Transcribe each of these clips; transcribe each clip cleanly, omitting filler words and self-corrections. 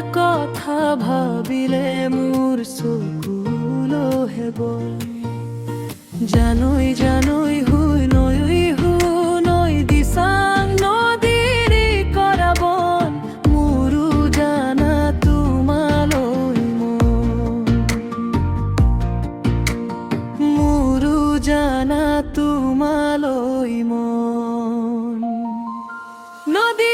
কথা ভাবিলে মোৰ চকুলো হেব জানৈ জানৈ হুই নৈ দিচাং নদীৰ কৰাবন মোৰো জানা তোমালৈ মোৰো জানা তোমালৈ মন নদী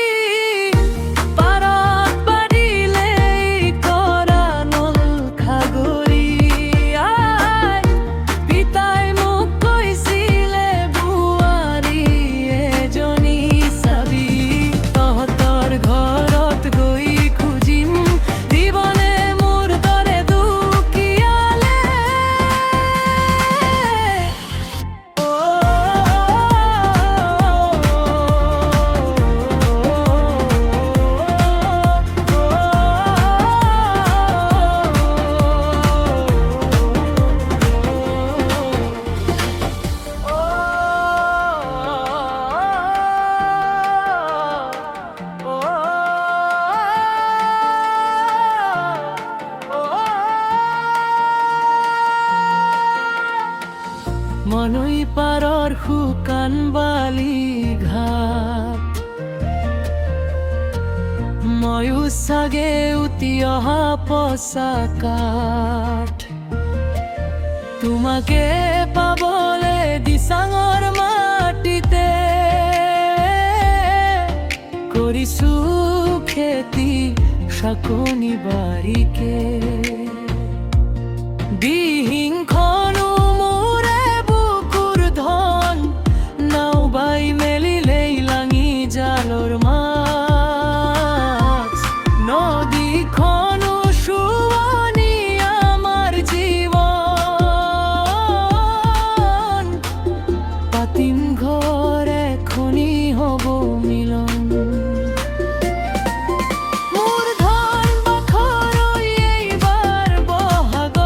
মনৈ পাৰৰ শুকান বালি ঘাট ময়ো চাগে উটি অহা পচা কাঠ তোমাকে পাবলে দিচাঙৰ মাটিতে কৰিছো খেতি শাকনি বাৰীকে দিহিংখনো জালৰ মাছ নদীখনো শুৱনি আমাৰ জীৱন পাতিম ঘৰ এখনি হ'ব মিলন মোৰ ধন বাখৰৈ এইবাৰ বহাগ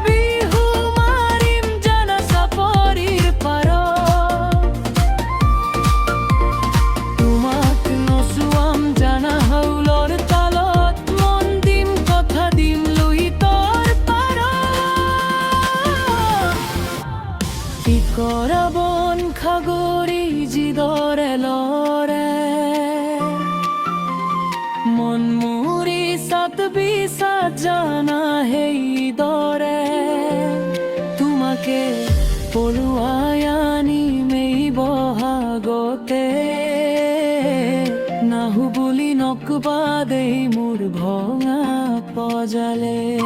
বিহু মাৰিম জানা চাপৰিৰ পাৰত কৰাবন খাগৰি যিদৰে লৰে মন মুৰি সাত বিসাত জানা সেইদৰে তোমাকে পলুৱাই আনিম এই বহাগতে নাহো বুলি নকবা দেই মোৰ ভঙা পজালে